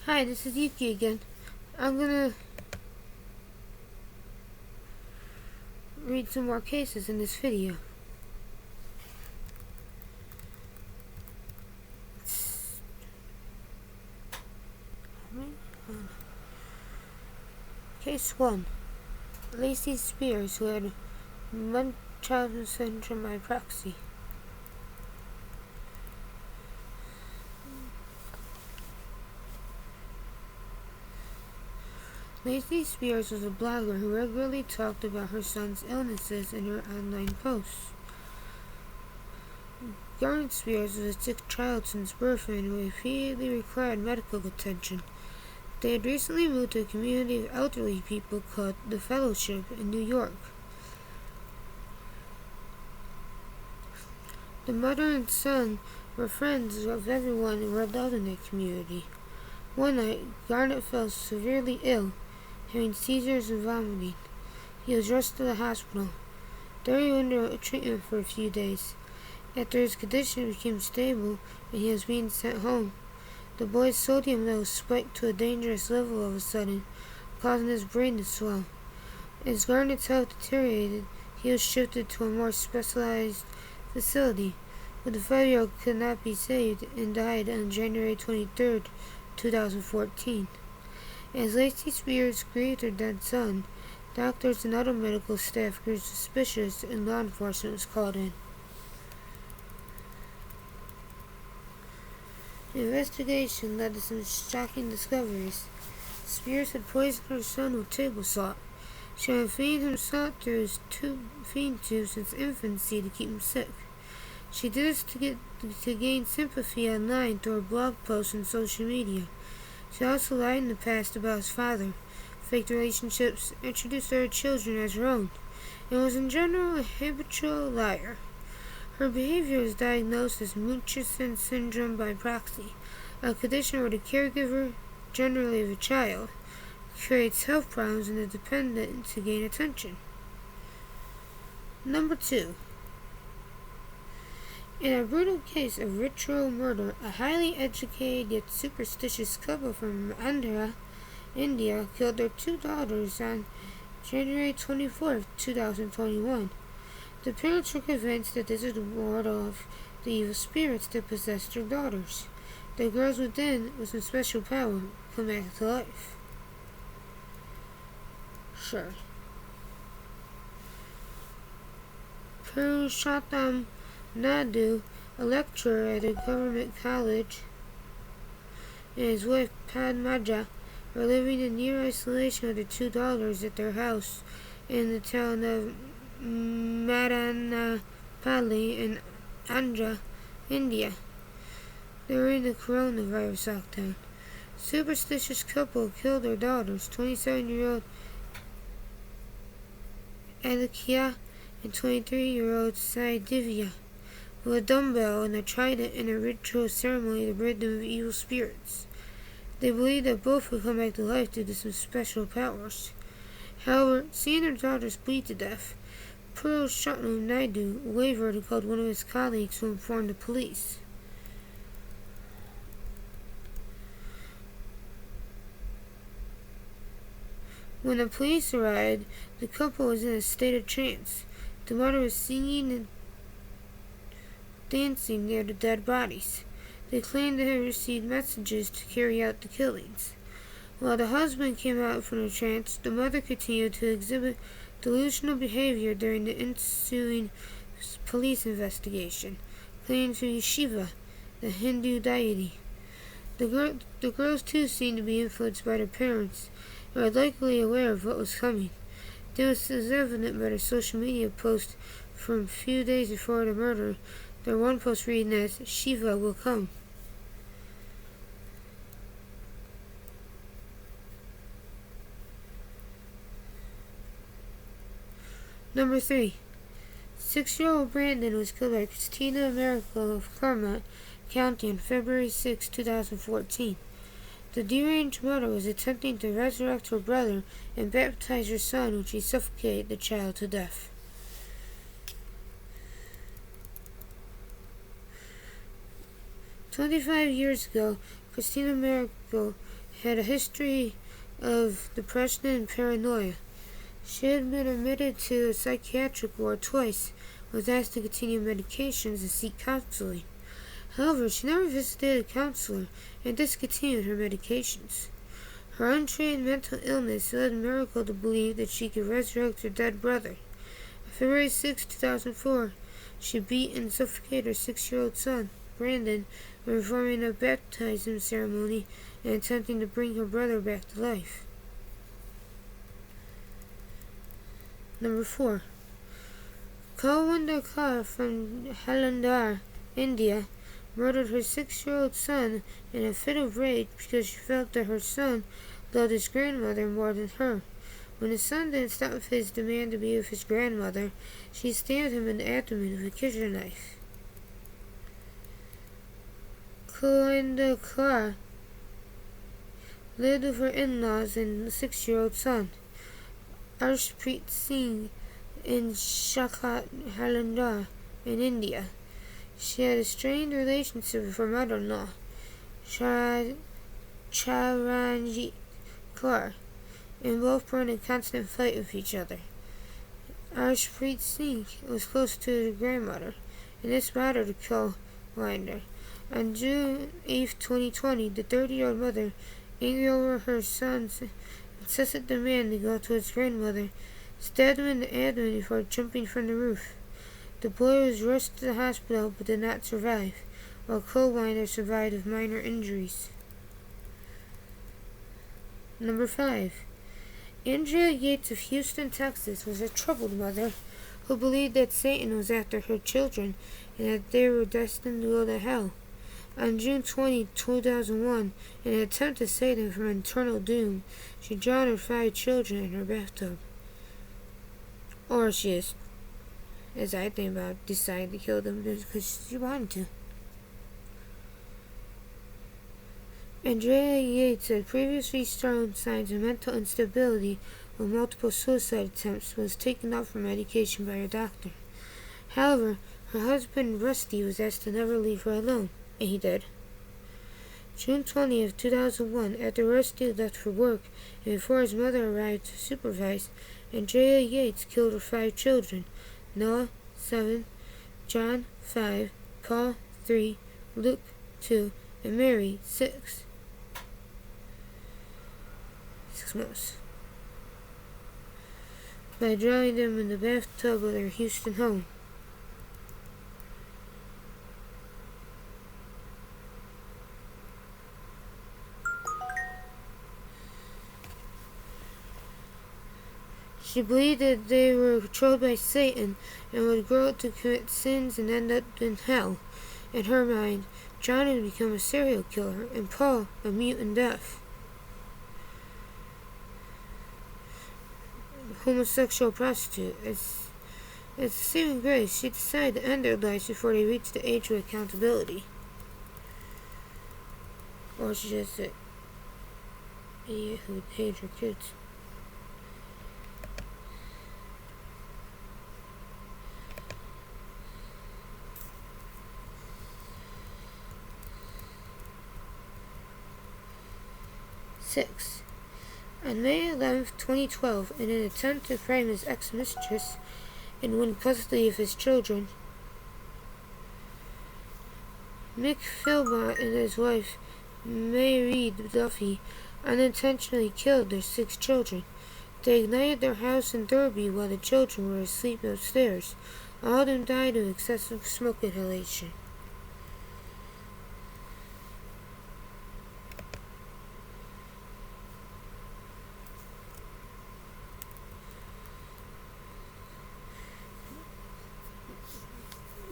Hi, this is Yuki again. I'm gonna read some more cases in this video. Case 1. Lacey Spears, who had Munchausen syndrome by proxy. Lacey Spears was a blogger who regularly talked about her son's illnesses in her online posts. Garnet Spears was a sick child since birth and repeatedly required medical attention. They had recently moved to a community of elderly people called The Fellowship in New York. The mother and son were friends of everyone and were loved in that community. One night, Garnet fell severely ill, having seizures and vomiting. He was rushed to the hospital. There he underwent treatment for a few days. After his condition became stable and he was being sent home, the boy's sodium levels spiked to a dangerous level all of a sudden, causing his brain to swell. As Garnet's health deteriorated, he was shifted to a more specialized facility, but the 5-year-old could not be saved and died on January 23, 2014. As Lacey Spears grieved her dead son, doctors and other medical staff grew suspicious and law enforcement was called in. The investigation led to some shocking discoveries. Spears had poisoned her son with table salt. She had feeding him salt through his feeding tube since infancy to keep him sick. She did this to gain sympathy online through her blog posts and social media. She also lied in the past about his father, faked relationships, introduced other children as her own, and was in general a habitual liar. Her behavior was diagnosed as Munchausen syndrome by proxy, a condition where the caregiver, generally of a child, creates health problems in the dependent to gain attention. Number 2. In a brutal case of ritual murder, a highly educated yet superstitious couple from Andrea, India, killed their 2 daughters on January 24, 2021. The parents were convinced that this would ward off the evil spirits that possessed their daughters. The girls within, with some special power, come back to life. Sure. Purushottam Naidu, a lecturer at a government college, and his wife Padmaja are living in near isolation with their 2 daughters at their house in the town of Madanapalli in Andhra, India. They were in the coronavirus lockdown. Superstitious couple killed their daughters, 27-year-old Alekia and 23-year-old Sai Divya, with a dumbbell and a trident in a ritual ceremony to rid them of evil spirits. They believed that both would come back to life due to some special powers. However, seeing their daughters bleed to death, Purushottam Naidu wavered and called one of his colleagues to inform the police. When the police arrived, the couple was in a state of trance. The mother was singing and dancing near the dead bodies. They claimed to have received messages to carry out the killings. While the husband came out from the trance, the mother continued to exhibit delusional behavior during the ensuing police investigation, claiming to be Shiva, the Hindu deity. The girls too seemed to be influenced by their parents, and were likely aware of what was coming. This is evident by their social media post from a few days before the murder, their one post reading as, "Shiva will come." Number 3. 6-year-old Brandon was killed by Christina Miracle of Claremont County on February 6, 2014. The deranged mother was attempting to resurrect her brother and baptize her son when she suffocated the child to death. "25 years ago, Christina Miracle had a history of depression and paranoia. She had been admitted to a psychiatric ward twice, was asked to continue medications and seek counseling. However, she never visited a counselor and discontinued her medications. Her untrained mental illness led Miracle to believe that she could resurrect her dead brother. On February 6, 2004, she beat and suffocated her 6-year-old son, Brandon, when performing a baptism ceremony and attempting to bring her brother back to life. Number 4. Kulwinder Kaur from Jalandhar, India, murdered her 6-year-old son in a fit of rage because she felt that her son loved his grandmother more than her. When his son didn't stop his demand to be with his grandmother, she stabbed him in the abdomen with a kitchen knife. Kulwinder Kaur lived with her in-laws and 6-year-old son, Arshpreet Singh, in Shakhat, Jalandhar, in India. She had a strained relationship with her mother-in-law, Charanjit Kaur, and both were in a constant fight with each other. Arshpreet Singh was close to his grandmother, and this bothered the Kulwinder. On June 8, 2020, the 30-year-old mother, angry over her son's incessant demand to go to his grandmother, stabbed him in the abdomen before jumping from the roof. The boy was rushed to the hospital but did not survive, while Kulwinder survived with minor injuries. Number 5. Andrea Yates of Houston, Texas, was a troubled mother who believed that Satan was after her children and that they were destined to go to hell. On June 20, 2001, in an attempt to save them from eternal doom, she drowned her 5 children in her bathtub. Or she is, as I think about, decided to kill them because she wanted to. Andrea Yates had previously shown signs of mental instability with multiple suicide attempts, but was taken off her medication by her doctor. However, her husband Rusty was asked to never leave her alone, and he did. June 20th, 2001, after Rusty left for work and before his mother arrived to supervise, Andrea Yates killed her 5 children: Noah, 7, John, 5, Paul, 3, Luke, 2, and Mary, 6. 6 months. By drowning them in the bathtub of their Houston home. She believed that they were controlled by Satan and would grow up to commit sins and end up in hell. In her mind, John had become a serial killer and Paul a mute and deaf homosexual prostitute. As a saving grace, she decided to end their lives before they reached the age of accountability. Or she's just an idiot who hates her kids. Six. On May 11, 2012, in an attempt to frame his ex-mistress and win custody of his children, Mick Philbott and his wife, Mary Duffy, unintentionally killed their 6 children. They ignited their house in Derby while the children were asleep upstairs. All of them died of excessive smoke inhalation.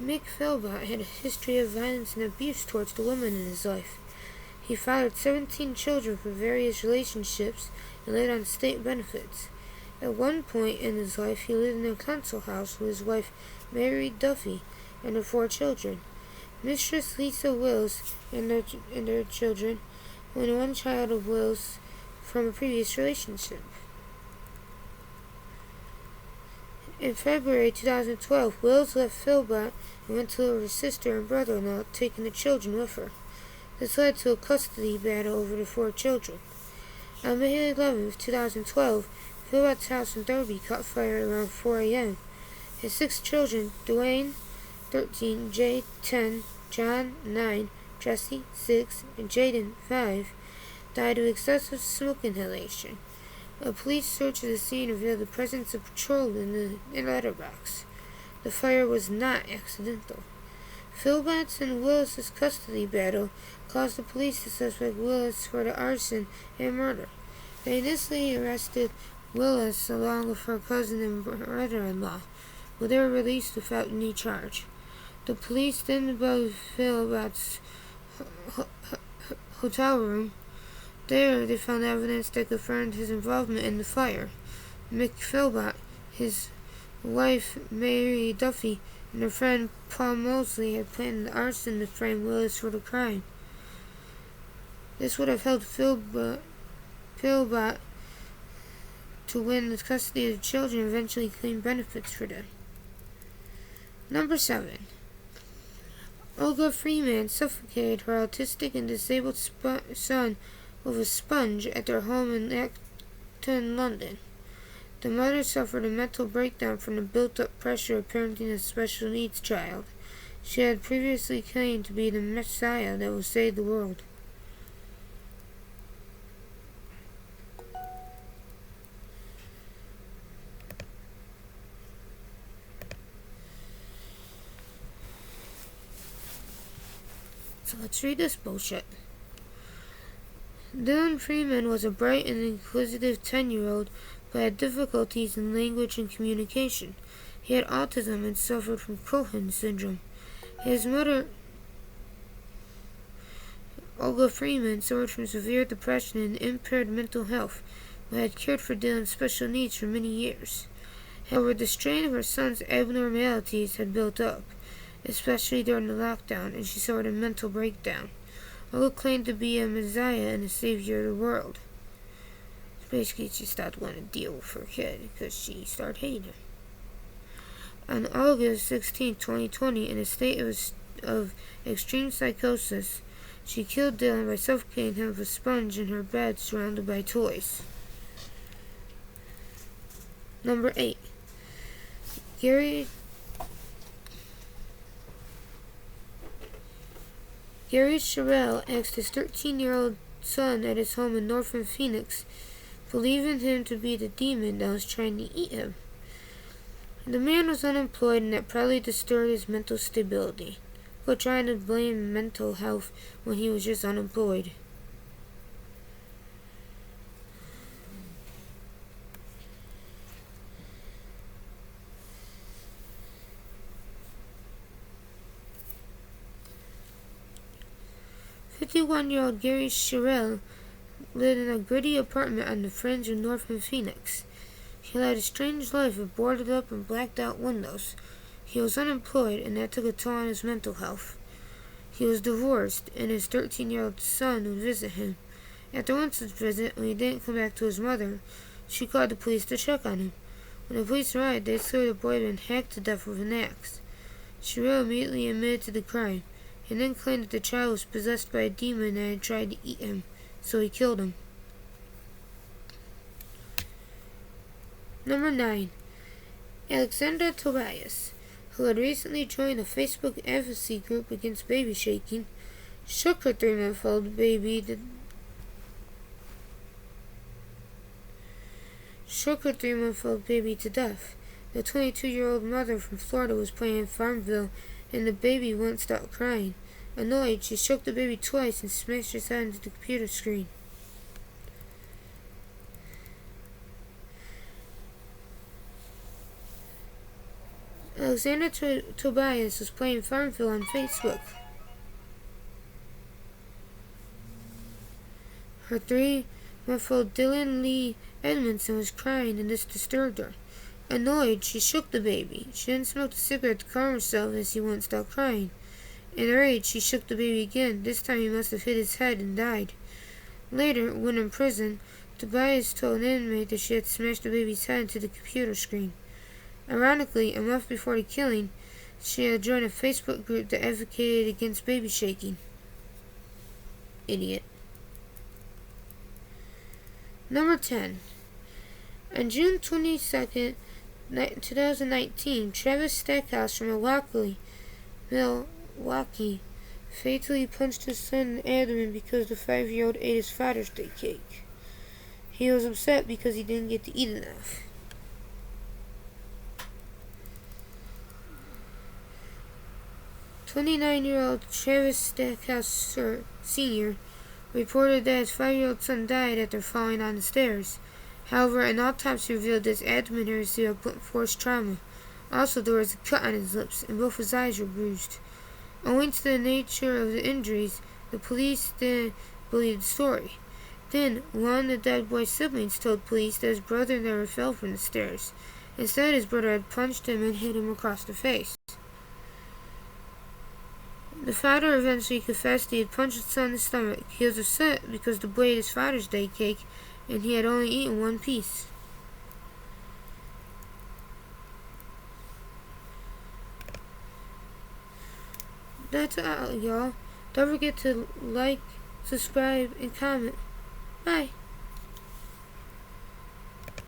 Mick Philbott had a history of violence and abuse towards the women in his life. He fathered 17 children from various relationships and lived on state benefits. At one point in his life, he lived in a council house with his wife, Mary Duffy, and their 4 children. Mistress Lisa Wills and their children, and 1 child of Wills from a previous relationship. In February 2012, Wills left Philbott and went to live with her sister and brother-in-law, taking the children with her. This led to a custody battle over the 4 children. On May 11, 2012, Philbot's house in Derby caught fire around 4 a.m. His 6 children, Dwayne, 13, Jay, 10, John, 9, Jesse, 6, and Jaden, 5, died of excessive smoke inhalation. A police search of the scene revealed the presence of petroleum in the letterbox. The fire was not accidental. Philbot's and Willis's custody battle caused the police to suspect Willis for the arson and murder. They initially arrested Willis along with her cousin and brother-in-law, but they were released without any charge. The police then abode Philbot's hotel room. There, they found evidence that confirmed his involvement in the fire. Mick Philbot, his wife Mary Duffy, and her friend Paul Mosley had planned the arson to frame Willis for the crime. This would have helped Philbot to win the custody of the children and eventually claim benefits for them. Number 7. Olga Freeman suffocated her autistic and disabled son with a sponge at their home in Acton, London. The mother suffered a mental breakdown from the built-up pressure of parenting a special needs child. She had previously claimed to be the Messiah that will save the world. So let's read this bullshit. Dylan Freeman was a bright and inquisitive 10-year-old, but had difficulties in language and communication. He had autism and suffered from Cohen syndrome. His mother, Olga Freeman, suffered from severe depression and impaired mental health, but had cared for Dylan's special needs for many years. However, the strain of her son's abnormalities had built up, especially during the lockdown, and she suffered a mental breakdown. Olga claimed to be a messiah and a savior of the world. Basically, she stopped wanting to deal with her kid because she started hating him. On August 16, 2020, in a state of extreme psychosis, she killed Dylan by suffocating him with a sponge in her bed surrounded by toys. Number 8. Gary Charelle asked his 13-year-old son at his home in northern Phoenix, believing him to be the demon that was trying to eat him. The man was unemployed, and that probably disturbed his mental stability. Quit trying to blame mental health when he was just unemployed. "51-year-old Gary Charelle lived in a gritty apartment on the fringe of northern Phoenix. He led a strange life of boarded up and blacked out windows. He was unemployed, and that took a toll on his mental health. He was divorced, and his 13-year-old son would visit him. After one such visit, when he didn't come back to his mother, she called the police to check on him. When the police arrived, they saw the boy had been hacked to death with an axe. Charelle immediately admitted to the crime, and then claimed that the child was possessed by a demon that had tried to eat him, so he killed him. Number 9. Alexandra Tobias, who had recently joined a Facebook advocacy group against baby shaking, shook her 3-month-old baby to death. The 22-year-old mother from Florida was playing in Farmville, and the baby wouldn't stop crying. Annoyed, she shook the baby twice and smashed his head into the computer screen. Alexandra Tobias was playing Farmville on Facebook. Her 3-month-old Dylan Lee Edmondson was crying, and this disturbed her. Annoyed, she shook the baby. She then smoked a cigarette to calm herself as he wouldn't stop crying. In her rage, she shook the baby again. This time he must have hit his head and died. Later, when in prison, Tobias told an inmate that she had smashed the baby's head into the computer screen. Ironically, a month before the killing, she had joined a Facebook group that advocated against baby shaking. Idiot. Number 10. On June 22nd, 2019, Travis Stackhouse from Milwaukee fatally punched his son in the abdomen because the 5-year-old ate his Father's Day cake. He was upset because he didn't get to eat enough. "29-year-old Travis Stackhouse Sr. reported that his 5-year-old son died after falling on the stairs. However, an autopsy revealed that his abdomen had received blunt force trauma. Also, there was a cut on his lips, and both his eyes were bruised. Owing to the nature of the injuries, the police didn't believe the story. Then, one of the dead boy's siblings told police that his brother never fell from the stairs. Instead, his brother had punched him and hit him across the face. The father eventually confessed he had punched his son in the stomach. He was upset because the boy ate his Father's Day cake, and he had only eaten one piece. That's all, y'all. Don't forget to like, subscribe, and comment. Bye.